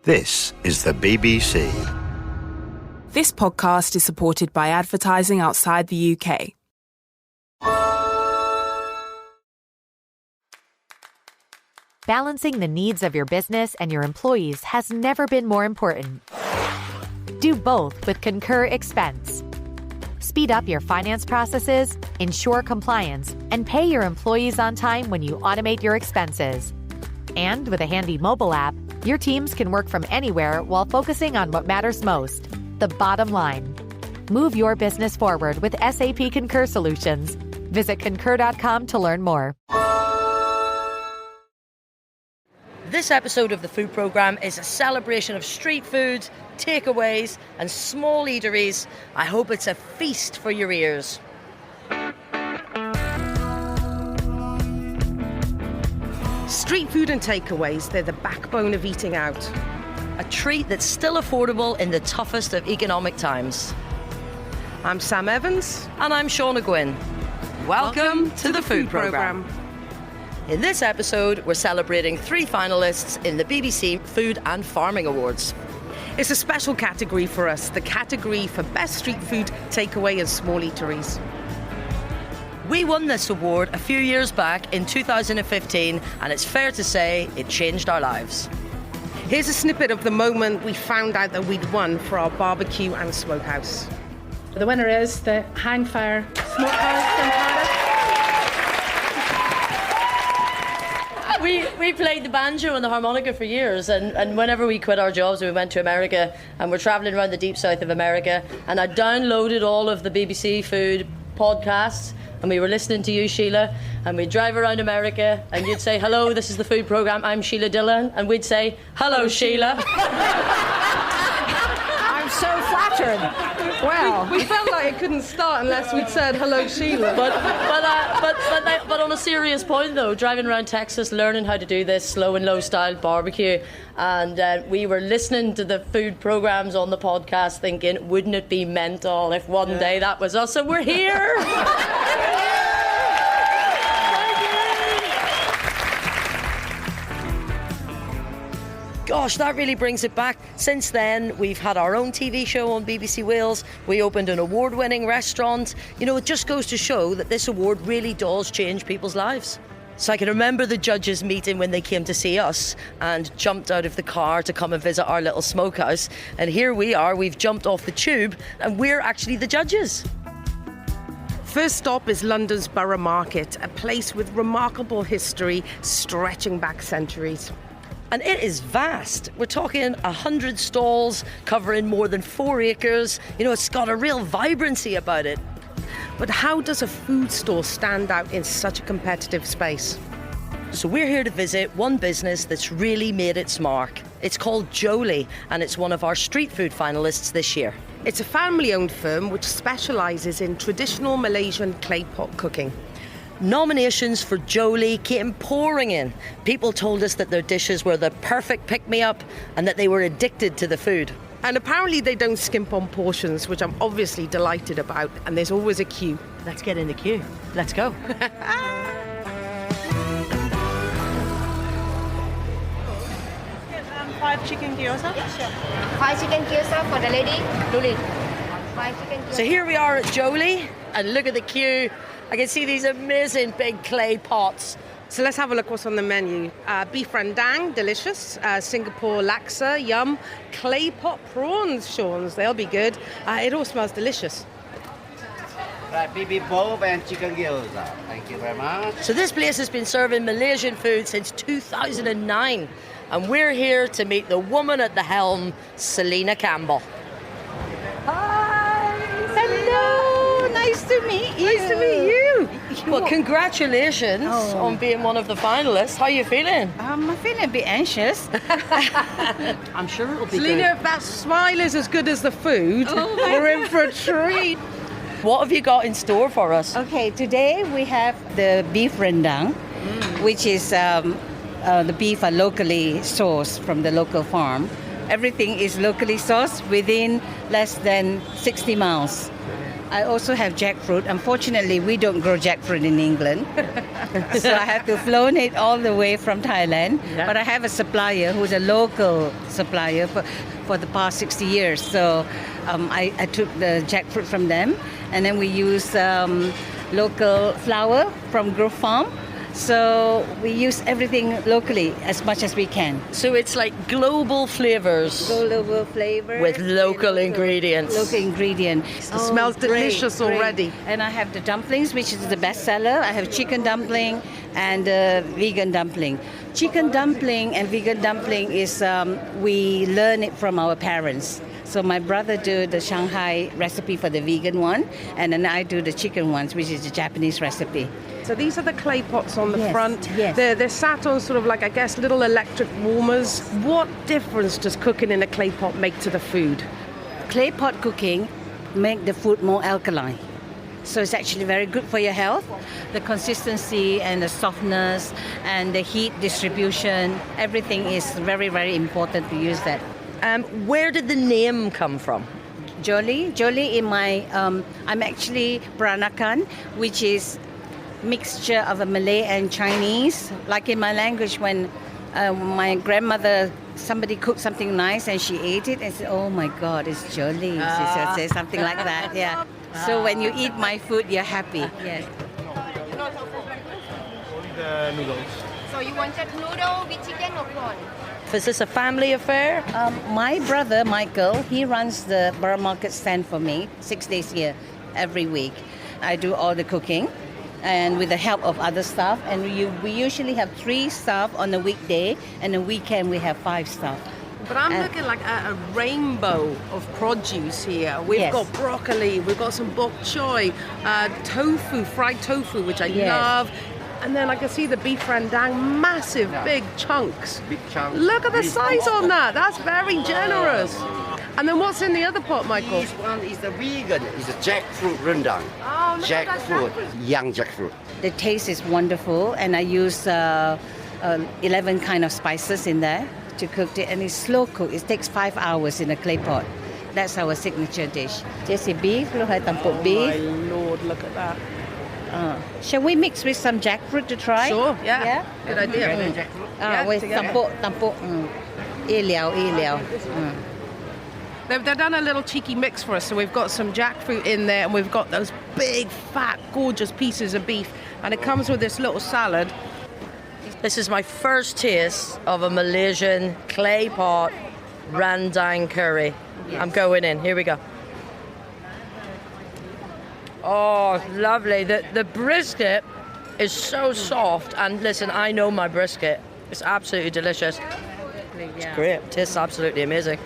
This is the BBC. This podcast is supported by advertising outside the UK. Balancing the needs of your business and your employees has never been more important. Do both with Concur Expense. Speed up your finance processes, ensure compliance, and pay your employees on time when you automate your expenses. And with a handy mobile app, your teams can work from anywhere while focusing on what matters most, the bottom line. Move your business forward with SAP Concur Solutions. Visit concur.com to learn more. This episode of the food programme is a celebration of street food, takeaways and small eateries. I hope it's a feast for your ears. Street food and takeaways, they're the backbone of eating out. A treat that's still affordable in the toughest of economic times. I'm Sam Evans. And I'm Shauna Guinn. Welcome to the food programme. In this episode, we're celebrating 3 finalists in the BBC Food and Farming Awards. It's a special category for us, the category for Best Street Food, Takeaway and Small Eateries. We won this award a few years back in 2015, and it's fair to say it changed our lives. Here's a snippet of the moment we found out that we'd won for our barbecue and smokehouse. The winner is the Hang Fire Smokehouse in Cardiff. We played the banjo and the harmonica for years, and whenever we quit our jobs, we went to America, and we're travelling around the deep south of America, and I downloaded all of the BBC Food podcasts, and we were listening to you, Sheila, and we'd drive around America, and you'd say, hello, this is the food programme, I'm Sheila Dillon, and we'd say, hello, Sheila. I'm so flattered. Wow. We felt like it couldn't start unless we'd said, hello, Sheila. But on a serious point, though, driving around Texas, learning how to do this slow and low style barbecue, and we were listening to the food programmes on the podcast thinking, wouldn't it be mental if one day that was us, and we're here. Gosh, that really brings it back. Since then, we've had our own TV show on BBC Wales. We opened an award-winning restaurant. You know, it just goes to show that this award really does change people's lives. So I can remember the judges meeting when they came to see us and jumped out of the car to come and visit our little smokehouse. And here we are, we've jumped off the tube, and we're actually the judges. First stop is London's Borough Market, a place with remarkable history stretching back centuries. And it is vast. We're talking 100 stalls covering more than 4 acres. You know, it's got a real vibrancy about it. But how does a food store stand out in such a competitive space? So we're here to visit one business that's really made its mark. It's called Joli, and it's one of our street food finalists this year. It's a family-owned firm which specialises in traditional Malaysian clay pot cooking. Nominations for Joli came pouring in. People told us that their dishes were the perfect pick-me-up and that they were addicted to the food. And apparently they don't skimp on portions, which I'm obviously delighted about, and there's always a queue. Let's get in the queue. Let's go. 5 chicken gyoza? Yeah, sure. 5 chicken gyoza for the lady. Joli. 5 chicken gyoza. So here we are at Joli, and look at the queue. I can see these amazing big clay pots. So let's have a look what's on the menu. Beef rendang, delicious. Singapore laksa, yum. Clay pot prawns, Sean's, they'll be good. It all smells delicious. Right, bibimbap and chicken gyoza. Thank you very much. So this place has been serving Malaysian food since 2009. And we're here to meet the woman at the helm, Selena Campbell. Hi! Hello! Nice to meet you. Nice to meet you. Well, congratulations on being one of the finalists. How are you feeling? I'm feeling a bit anxious. I'm sure it'll be Selena, good. if that smile is as good as the food, we're in for a treat. What have you got in store for us? Okay, today we have the beef rendang, which is the beef are locally sourced from the local farm. Everything is locally sourced within less than 60 miles. I also have jackfruit. Unfortunately, we don't grow jackfruit in England. So I have to flown it all the way from Thailand. Yeah. But I have a supplier who's a local supplier for the past 60 years. So I took the jackfruit from them, and then we use local flour from Grove Farm. So we use everything locally as much as we can. So it's like global flavors. Global flavor with local ingredients. Local ingredient. It smells delicious already. And I have the dumplings, which is the best seller. I have chicken dumpling and vegan dumpling. Chicken dumpling and vegan dumpling is we learn it from our parents. So my brother do the Shanghai recipe for the vegan one, and then I do the chicken ones, which is the Japanese recipe. So these are the clay pots on the front. Yes. They're sat on sort of like, I guess, little electric warmers. What difference does cooking in a clay pot make to the food? Clay pot cooking make the food more alkaline. So it's actually very good for your health. The consistency and the softness and the heat distribution, everything is very, very important to use that. Where did the name come from? Joli in my, I'm actually Peranakan, which is mixture of a Malay and Chinese. Like in my language, when my grandmother, somebody cooked something nice and she ate it and said, oh my God, it's Joli. She said something like that, yeah. So when you eat my food, you're happy, yes. So you wanted noodle with chicken or prawn? Is this a family affair? My brother, Michael, he runs the bar market stand for me 6 days here every week. I do all the cooking and with the help of other staff. And we usually have 3 staff on a weekday, and a weekend we have 5 staff. But I'm looking like at a rainbow of produce here. We've got broccoli, we've got some bok choy, tofu, fried tofu, which I love. And then I can see the beef rendang, massive, big chunks. Big chunk. Look at the size on that. That's very generous. And then what's in the other pot, Michael? This one is the vegan. It's a jackfruit rendang. Oh, look at that Jackfruit, jackfruit. young jackfruit. The taste is wonderful, and I use 11 kind of spices in there to cook it, and it's slow cook. It takes 5 hours in a clay pot. That's our signature dish. Jesse beef, look at tampuk beef. Oh my Lord, look at that. Shall we mix with some jackfruit to try? Sure, yeah. Good idea. With tampuk. Liao. They've done a little cheeky mix for us. So we've got some jackfruit in there, and we've got those big, fat, gorgeous pieces of beef. And it comes with this little salad. This is my first taste of a Malaysian clay pot rendang curry. Yes. I'm going in. Here we go. Oh, lovely. The brisket is so soft. And listen, I know my brisket. It's absolutely delicious. It's great. It tastes absolutely amazing.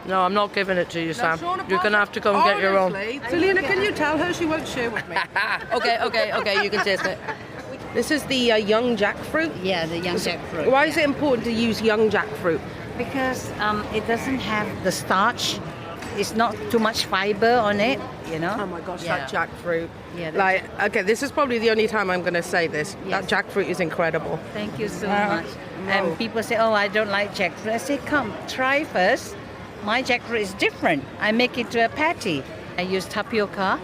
No, I'm not giving it to you, Sam. You're going to have to go and get your own. Selena, can you tell her she won't share with me? Okay, you can taste it. This is the young jackfruit? Yeah, the young jackfruit. Why is it important to use young jackfruit? Because it doesn't have the starch. It's not too much fiber on it, you know. Oh my gosh, that jackfruit. Yeah, okay, this is probably the only time I'm going to say this. Yes. That jackfruit is incredible. Thank you so much. And people say, oh, I don't like jackfruit. I say, come, try first. My jackfruit is different. I make it to a patty. I use tapioca,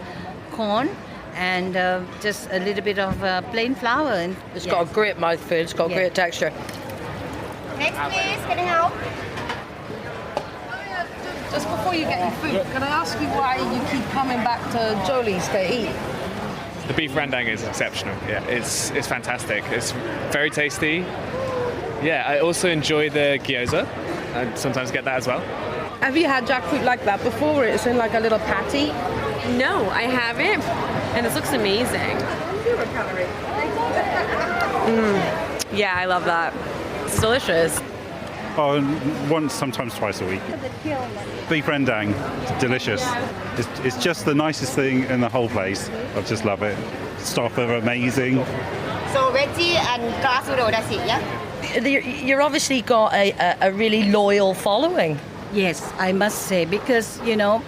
corn, and just a little bit of plain flour. And it's got a great mouthfeel. It's got great texture. Next, please. Can I help? Just before you get your food, can I ask you why you keep coming back to Joli's to eat? The beef rendang is exceptional. Yeah, it's fantastic. It's very tasty. Yeah, I also enjoy the gyoza. I sometimes get that as well. Have you had jackfruit like that before? It's in like a little patty? No, I haven't. And this looks amazing. Yeah, I love that. It's delicious. Oh, once, sometimes twice a week. Beef rendang, delicious. It's just the nicest thing in the whole place. I just love it. Staff are amazing. So veggie and grass noodle, that's it, yeah? You're obviously got a really loyal following. Yes, I must say, because, you know,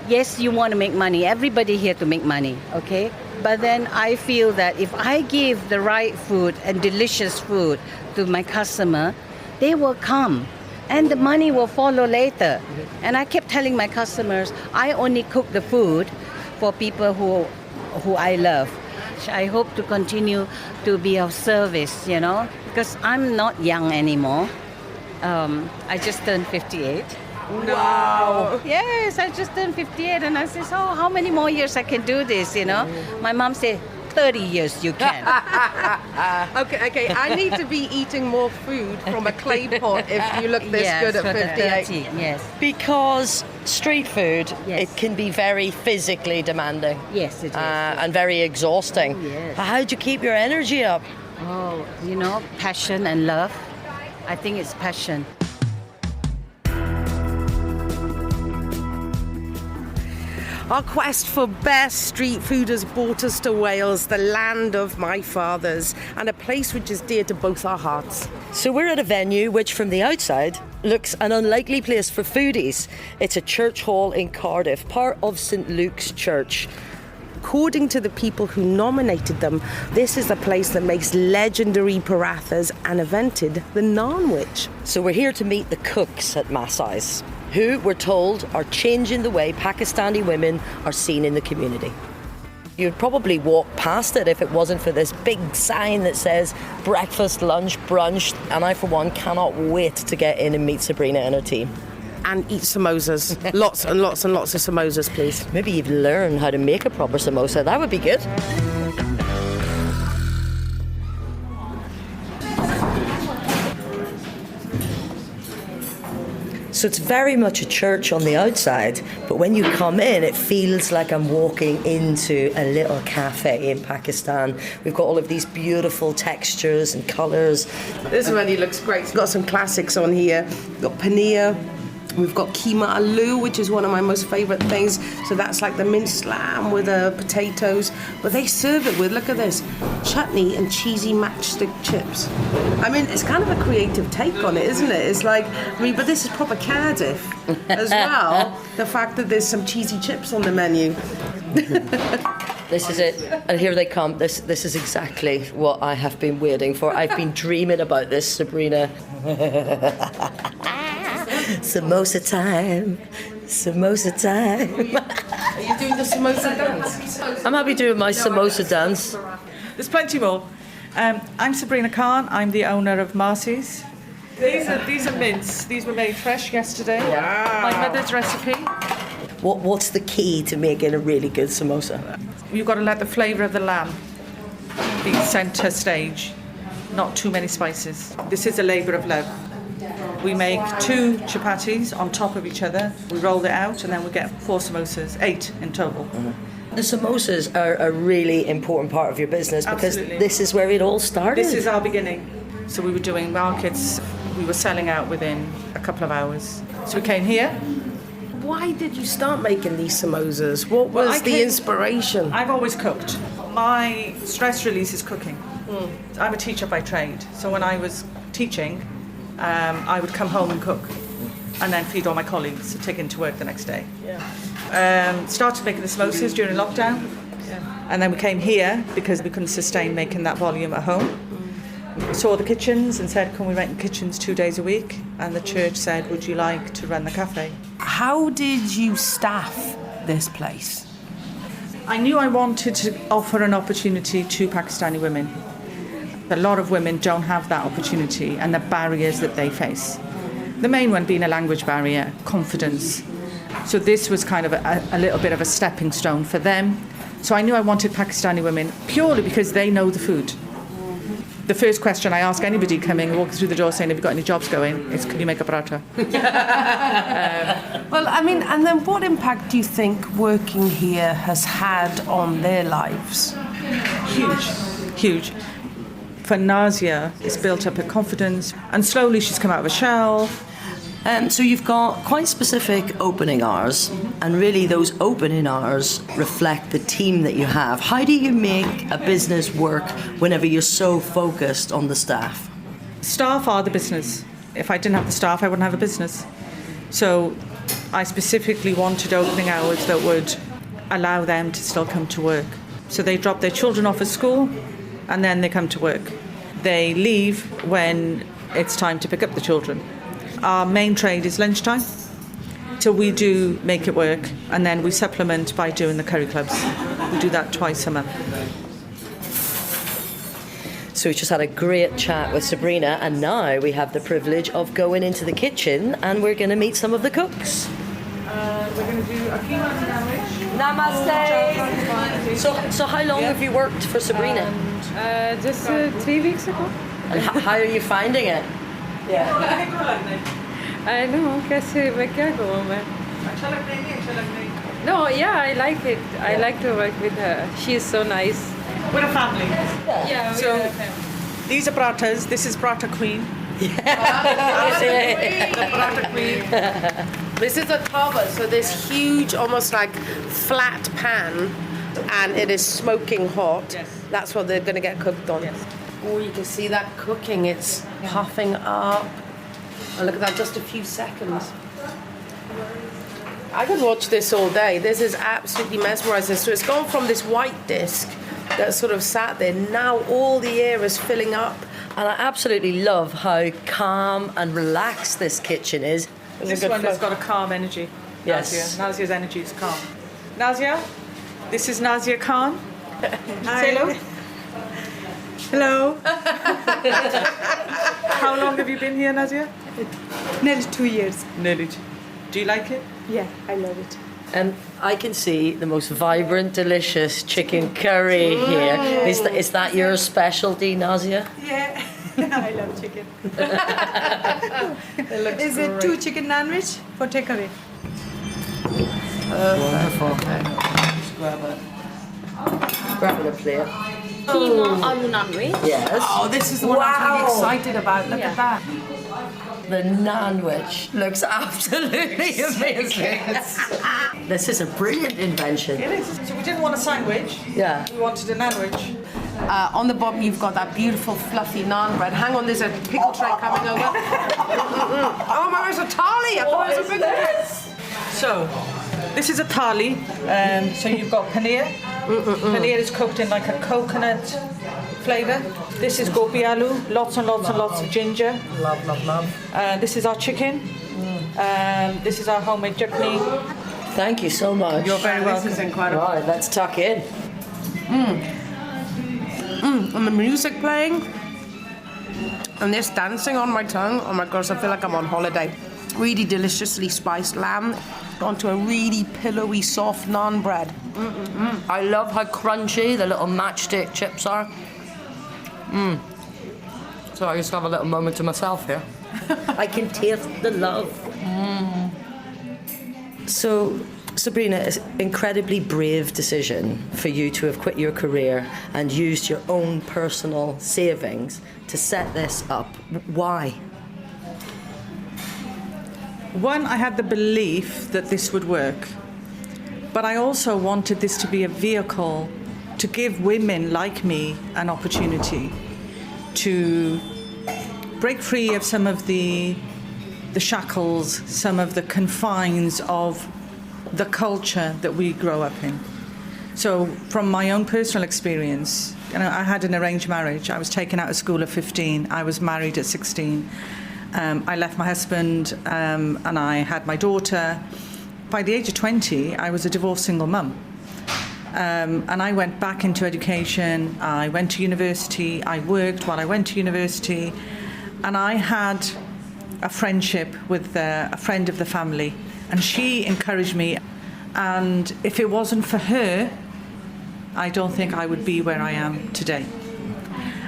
yes, you want to make money. Everybody here to make money, okay? But then I feel that if I give the right food and delicious food to my customer, they will come and the money will follow later. And I kept telling my customers, I only cook the food for people who I love. much. I hope to continue to be of service, you know, because I'm not young anymore. I just turned 58. Wow. Yes, I just turned 58 and I said, oh, how many more years I can do this, you know? My mom said, 30 years you can. Okay. I need to be eating more food from a clay pot if you look this good at 58. Yes. Because street food, it can be very physically demanding. Yes, it is. And very exhausting. Yes. How do you keep your energy up? Oh, you know, passion and love. I think it's passion. Our quest for best street food has brought us to Wales, the land of my fathers, and a place which is dear to both our hearts. So we're at a venue which from the outside looks an unlikely place for foodies. It's a church hall in Cardiff, part of St Luke's Church. According to the people who nominated them, this is the place that makes legendary parathas and invented the naanwich. So we're here to meet the cooks at Maasi's, who, we're told, are changing the way Pakistani women are seen in the community. You'd probably walk past it if it wasn't for this big sign that says breakfast, lunch, brunch, and I, for one, cannot wait to get in and meet Sabrina and her team. And eat samosas. Lots and lots and lots of samosas, please. Maybe you've learned how to make a proper samosa. That would be good. So it's very much a church on the outside, but when you come in, it feels like I'm walking into a little cafe in Pakistan. We've got all of these beautiful textures and colours. This menu looks great. We've got some classics on here. We've got paneer. We've got keema aloo, which is one of my most favourite things. So that's like the minced lamb with potatoes. But they serve it with, look at this, chutney and cheesy matchstick chips. I mean, it's kind of a creative take on it, isn't it? It's like, but this is proper Cardiff as well. The fact that there's some cheesy chips on the menu. This is it, and here they come. This is exactly what I have been waiting for. I've been dreaming about this, Sabrina. Samosa time. Samosa time. Are you doing the samosa dance? I'm happy doing my samosa dance. There's plenty more. I'm Sabrina Khan. I'm the owner of Maasi's. These are mince. These were made fresh yesterday. Wow. My mother's recipe. What's the key to making a really good samosa? You've got to let the flavour of the lamb be centre stage. Not too many spices. This is a labour of love. We make 2 chapatis on top of each other. We roll it out and then we get 4 samosas, 8 in total. Mm-hmm. The samosas are a really important part of your business because Absolutely. This is where it all started. This is our beginning. So we were doing markets. We were selling out within a couple of hours. So we came here. Why did you start making these samosas? What was the inspiration? I've always cooked. My stress release is cooking. I'm a teacher by trade. So when I was teaching, I would come home and cook and then feed all my colleagues to take into work the next day. Started making the samosas during lockdown. And then we came here because we couldn't sustain making that volume at home. Saw the kitchens and said, can we rent kitchens 2 days a week? And the church said, would you like to run the cafe? How did you staff this place? I knew I wanted to offer an opportunity to Pakistani women. A lot of women don't have that opportunity and the barriers that they face. The main one being a language barrier, confidence. So this was kind of a little bit of a stepping stone for them. So I knew I wanted Pakistani women purely because they know the food. The first question I ask anybody coming, walking through the door saying, have you got any jobs going, is can you make a paratha? Well, I mean, and then what impact do you think working here has had on their lives? Huge. For Nazia, it's built up her confidence, and slowly she's come out of a shell. So you've got quite specific opening hours, and really those opening hours reflect the team that you have. How do you make a business work whenever you're so focused on the staff? Staff are the business. If I didn't have the staff, I wouldn't have a business. So I specifically wanted opening hours that would allow them to still come to work. So they drop their children off at school, and then they come to work. They leave when it's time to pick up the children. Our main trade is lunchtime, so we do make it work, and then we supplement by doing the curry clubs. We do that twice a month. So we just had a great chat with Sabrina, and now we have the privilege of going into the kitchen and we're going to meet some of the cooks. We're going to do a keema sandwich. Namaste! So how long have you worked for Sabrina? Just 3 weeks ago. And how are you finding it? Yeah. I know, कैसे मैं क्या कहूँ मैं? No, yeah, I like it. I like to work with her. She is so nice. We're a family. Yeah. So these are parathas. This is paratha queen. The paratha queen. This is a tava, so this huge, almost like flat pan, and it is smoking hot. Yes. That's what they're going to get cooked on. Yes. Oh, you can see that cooking. It's puffing up. And look at that, just a few seconds. I could watch this all day. This is absolutely mesmerizing. So it's gone from this white disc that sort of sat there. Now all the air is filling up. And I absolutely love how calm and relaxed this kitchen is. This one has got a calm energy. Yes. Nazia's energy is calm. Nazia, this is Nazia Khan. Say hello. Hello. How long have you been here, Nazia? Nearly 2 years. Nearly. Do you like it? Yeah, I love it. And I can see the most vibrant, delicious chicken curry here. Is that your specialty, Nazia? Yeah, I love chicken. It looks Is great. it 2 chicken naanwich for takeaway? Wonderful. Okay. Just grab it a plate. Keema aloo naanwich. Yes. Oh, this is the one I was really excited about. Look at that. The naanwich looks absolutely amazing. This is a brilliant invention. It is. So we didn't want a sandwich. Yeah. We wanted a naanwich. On the bottom, you've got that beautiful fluffy naan bread. Hang on, there's a pickle tray coming over. Oh my gosh, a thali! I thought it was a big one. So, this is a thali. So you've got paneer. Paneer is cooked in like a coconut flavour. This is gobi aloo, lots and lots and lots of ginger. Love, love, love. This is our chicken. This is our homemade chutney. Thank you so much. You're very welcome. This is incredible. Right, let's tuck in. And the music playing, and this dancing on my tongue. Oh my gosh, I feel like I'm on holiday. Really deliciously spiced lamb onto a really pillowy, soft naan bread. I love how crunchy the little matchstick chips are. So I just have a little moment to myself here. I can taste the love. So, Sabrina, it's an incredibly brave decision for you to have quit your career and used your own personal savings to set this up. Why? One, I had the belief that this would work, but I also wanted this to be a vehicle to give women like me an opportunity to break free of some of the shackles, some of the confines of the culture that we grow up in. So from my own personal experience, I had an arranged marriage. I was taken out of school at 15. I was married at 16. I left my husband and I had my daughter. By the age of 20, I was a divorced single mum. And I went back into education. I went to university. I worked while I went to university. And I had a friendship with a friend of the family. And she encouraged me. And if it wasn't for her, I don't think I would be where I am today.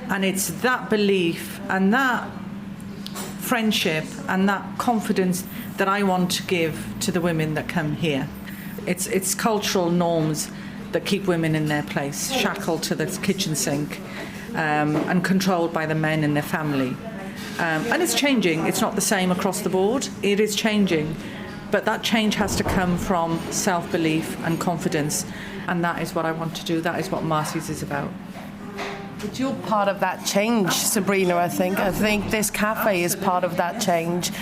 And it's that belief and that friendship and that confidence that I want to give to the women that come here. It's cultural norms that keep women in their place, shackled to the kitchen sink and controlled by the men in their family. And it's changing. It's not the same across the board. It is changing. But that change has to come from self-belief and confidence. And that is what I want to do. That is what Maasi's is about. But you're part of that change, Sabrina, I think. I think this cafe is part of that change.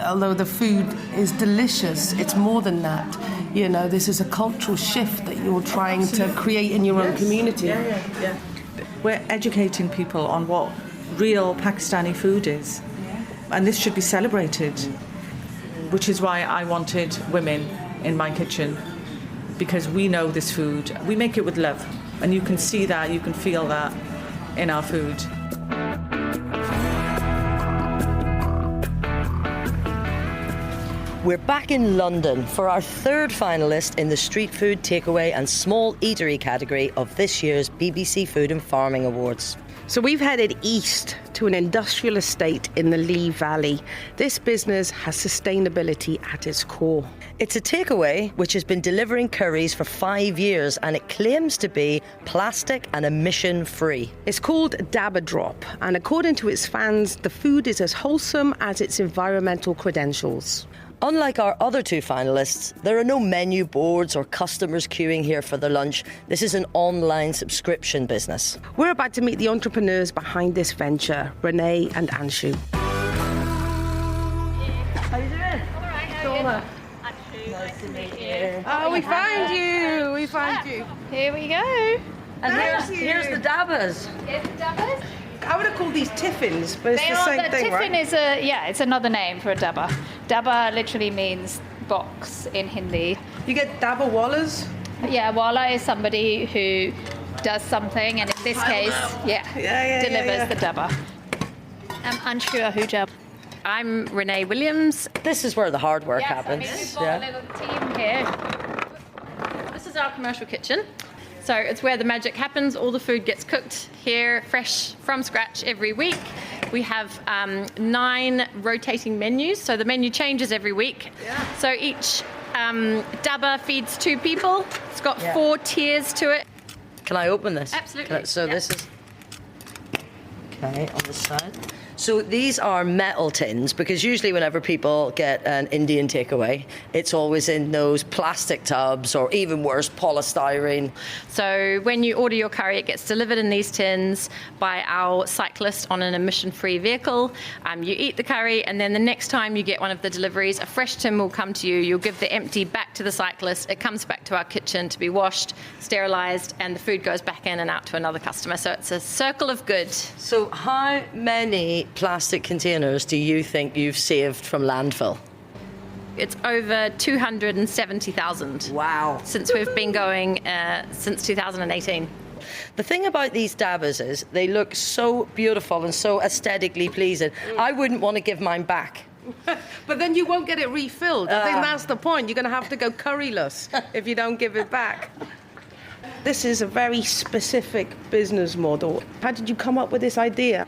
Although the food is delicious, it's more than that. You know, this is a cultural shift that you're trying to create in your own community. Yeah. We're educating people on what real Pakistani food is. And this should be celebrated, which is why I wanted women in my kitchen, because we know this food. We make it with love, and you can see that, you can feel that in our food. We're back in London for our third finalist in the street food, takeaway and small eatery category of this year's BBC Food and Farming Awards. So we've headed east to an industrial estate in the Lee Valley. This business has sustainability at its core. It's a takeaway which has been delivering curries for 5 years, and it claims to be plastic and emission free. It's called DabbaDrop, and according to its fans, the food is as wholesome as its environmental credentials. Unlike our other two finalists, there are no menu boards or customers queuing here for their lunch. This is an online subscription business. We're about to meet the entrepreneurs behind this venture, Rooney and Anshu. How you doing? All right, Shauna. Nice to meet you. Oh, we found you. We found you. Here we go. And here's the dabbas. Here's the dabbas. I would have called these tiffins, but it's the same thing, right? Tiffin is it's another name for a dabba. Dabba literally means box in Hindi. You get dabba wallas? Yeah, wala is somebody who does something, and in this case, delivers the dabba. I'm unsure who job. I'm Renee Williams. This is where the hard work Yes, happens. we've got a little team here. This is our commercial kitchen. So it's where the magic happens. All the food gets cooked here, fresh from scratch every week. We have 9 rotating menus, so the menu changes every week. Yeah. So each dabba feeds 2 people. It's got 4 tiers to it. Can I open this? Absolutely. This is... Okay, on the side. So these are metal tins, because usually whenever people get an Indian takeaway, it's always in those plastic tubs, or even worse, polystyrene. So when you order your curry, it gets delivered in these tins by our cyclist on an emission-free vehicle. You eat the curry, and then the next time you get one of the deliveries, a fresh tin will come to you. You'll give the empty back to the cyclist. It comes back to our kitchen to be washed, sterilised, and the food goes back in and out to another customer. So it's a circle of good. So how many plastic containers do you think you've saved from landfill? It's over 270,000. Wow. Since we've been going since 2018. The thing about these dabbas is they look so beautiful and so aesthetically pleasing. I wouldn't want to give mine back. But then you won't get it refilled. I think that's the point. You're going to have to go curryless if you don't give it back. This is a very specific business model. How did you come up with this idea?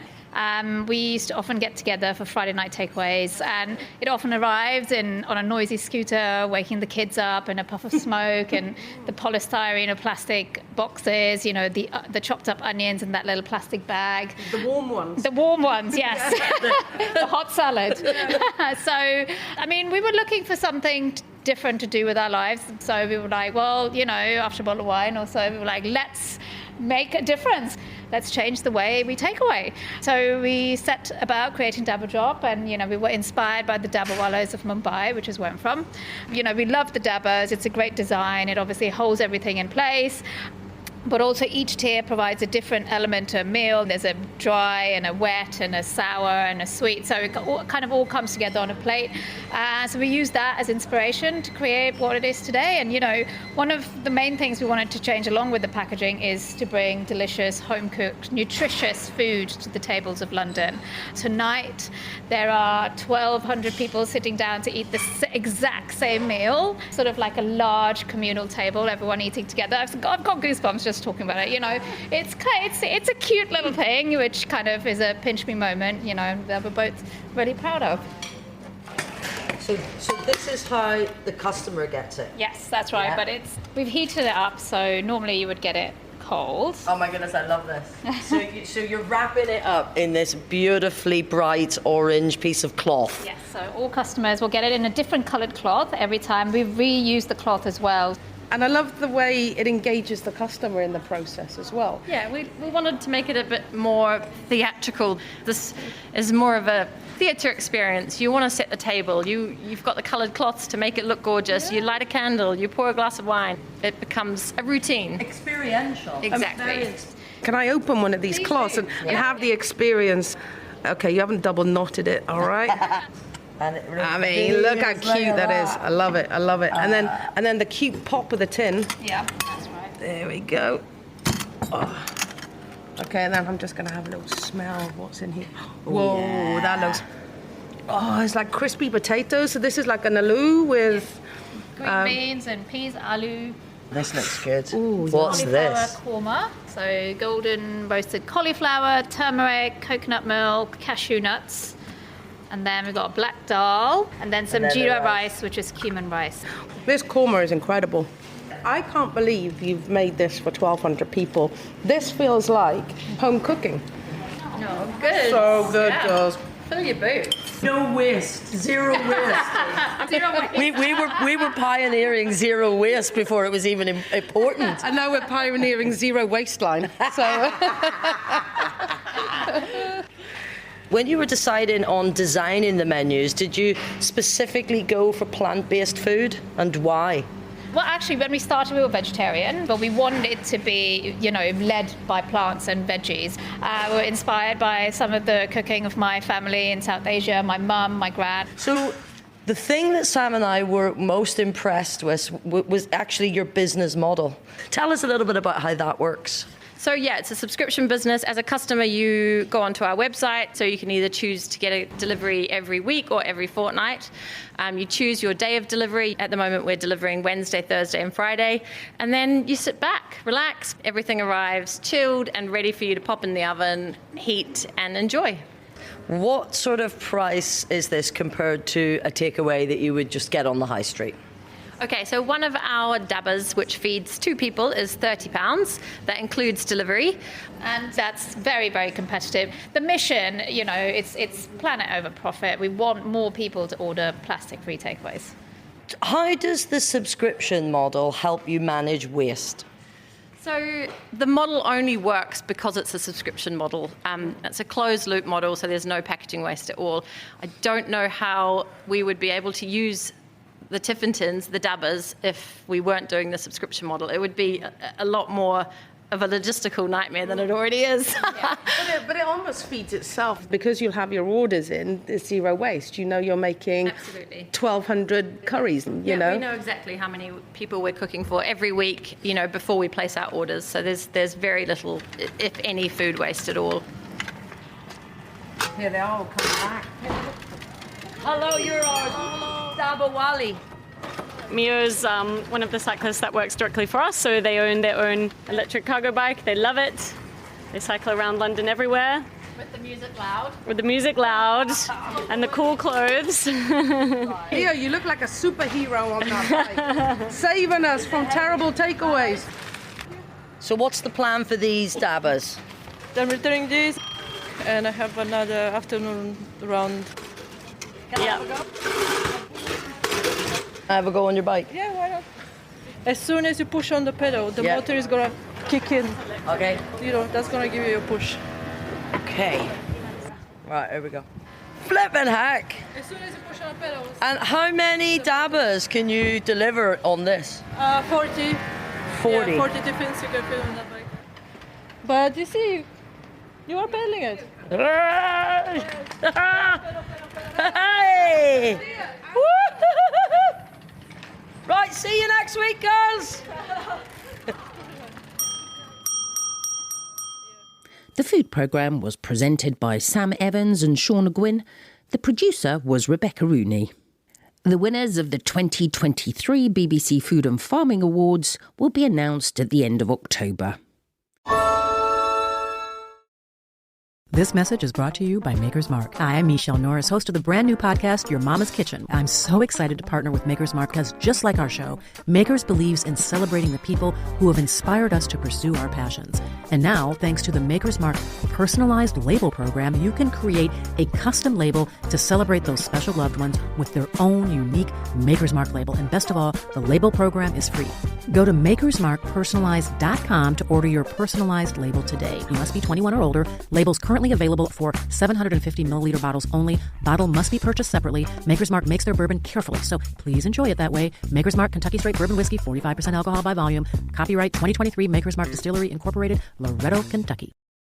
We used to often get together for Friday night takeaways, and it often arrived on a noisy scooter, waking the kids up in a puff of smoke, and the polystyrene or plastic boxes, the chopped up onions in that little plastic bag. The warm ones. The warm ones, yes. The hot salad. So, we were looking for something different to do with our lives. So we were like, after a bottle of wine or so, we were like, let's make a difference. Let's change the way we take away. So we set about creating DabbaDrop, and we were inspired by the Dabba Wallas of Mumbai, which is where I'm from. We love the dabbas. It's a great design. It obviously holds everything in place. But also each tier provides a different element to a meal. There's a dry and a wet and a sour and a sweet. So it kind of all comes together on a plate. So we use that as inspiration to create what it is today. And, one of the main things we wanted to change along with the packaging is to bring delicious, home-cooked, nutritious food to the tables of London. Tonight, there are 1,200 people sitting down to eat the exact same meal, sort of like a large communal table, everyone eating together. I've got goosebumps just talking about it. It's a cute little thing, which kind of is a pinch me moment, that we're both really proud of. So this is how the customer gets it? Yes, that's right. Yeah. But we've heated it up, so normally you would get it cold. Oh my goodness, I love this. So you're wrapping it up in this beautifully bright orange piece of cloth. Yes, so all customers will get it in a different coloured cloth every time. We reuse the cloth as well. And I love the way it engages the customer in the process as well. Yeah, we wanted to make it a bit more theatrical. This is more of a theatre experience. You want to set the table. You've got the coloured cloths to make it look gorgeous. Yeah. You light a candle. You pour a glass of wine. It becomes a routine. Experiential. Exactly. Can I open one of these cloths and have the experience? Okay, you haven't double knotted it, all right? Look how cute that is. I love it. And then the cute pop of the tin. Yeah, that's right. There we go. Oh. Okay, and then I'm just going to have a little smell of what's in here. Whoa, that looks... Oh, it's like crispy potatoes. So this is like an aloo with... Green beans and peas, aloo. This looks good. Ooh, what's this? Korma. So golden roasted cauliflower, turmeric, coconut milk, cashew nuts. And then we've got black dal, and then some jeera rice, which is cumin rice. This korma is incredible. I can't believe you've made this for 1,200 people. This feels like home cooking. No, good. So good, girls. Fill your boots. No waste. Zero waste. We were pioneering zero waste before it was even important. And now we're pioneering zero waistline. So. When you were deciding on designing the menus, did you specifically go for plant-based food, and why? Well, actually, when we started, we were vegetarian, but we wanted it to be, led by plants and veggies. We were inspired by some of the cooking of my family in South Asia, my mum, my gran. So the thing that Sam and I were most impressed with was actually your business model. Tell us a little bit about how that works. So yeah, it's a subscription business. As a customer, you go onto our website, so you can either choose to get a delivery every week or every fortnight. You choose your day of delivery. At the moment, we're delivering Wednesday, Thursday, and Friday. And then you sit back, relax. Everything arrives chilled and ready for you to pop in the oven, heat, and enjoy. What sort of price is this compared to a takeaway that you would just get on the high street? Okay, so one of our dabbas, which feeds 2 people, is £30. That includes delivery. And that's very, very competitive. The mission, it's planet over profit. We want more people to order plastic-free takeaways. How does the subscription model help you manage waste? So the model only works because it's a subscription model. It's a closed-loop model, so there's no packaging waste at all. I don't know how we would be able to use the Tiffintons, the dabbas, if we weren't doing the subscription model. It would be a lot more of a logistical nightmare than it already is. Yeah. But it almost feeds itself because you'll have your orders in. There's zero waste. You're making Absolutely. 1,200 curries. You know. We know exactly how many people we're cooking for every week. Before we place our orders. So there's very little, if any, food waste at all. Here they all come back. Hello, you're our Dabba Wali. Mio's one of the cyclists that works directly for us, so they own their own electric cargo bike. They love it. They cycle around London everywhere. With the music loud. With the music loud and the cool clothes. Here, you look like a superhero on that bike, saving us from terrible takeaways. So what's the plan for these dabbas? I'm returning these, and I have another afternoon round. Yeah. Have a go on your bike? Yeah, why not? As soon as you push on the pedal, the motor is gonna kick in. Okay. That's gonna give you a push. Okay. Right, here we go. Flippin' heck! As soon as you push on the pedal. And how many dabbas can you deliver on this? 40. 40. Yeah, 40 tiffins you can fit on that bike. But you see, you are pedaling it. Hey! Right, see you next week, girls! The food programme was presented by Sam Evans and Shauna Guinn. The producer was Rebecca Rooney. The winners of the 2023 BBC Food and Farming Awards will be announced at the end of October. This message is brought to you by Maker's Mark. Hi, I'm Michelle Norris, host of the brand new podcast, Your Mama's Kitchen. I'm so excited to partner with Maker's Mark because just like our show, Makers believes in celebrating the people who have inspired us to pursue our passions. And now, thanks to the Maker's Mark personalized label program, you can create a custom label to celebrate those special loved ones with their own unique Maker's Mark label. And best of all, the label program is free. Go to makersmarkpersonalized.com to order your personalized label today. You must be 21 or older. Labels currently available for 750 milliliter bottles only. Bottle must be purchased separately. Maker's Mark makes their bourbon carefully, so please enjoy it that way. Maker's Mark Kentucky Straight Bourbon Whiskey, 45% alcohol by volume. Copyright 2023 Maker's Mark Distillery Incorporated, Loretto, Kentucky.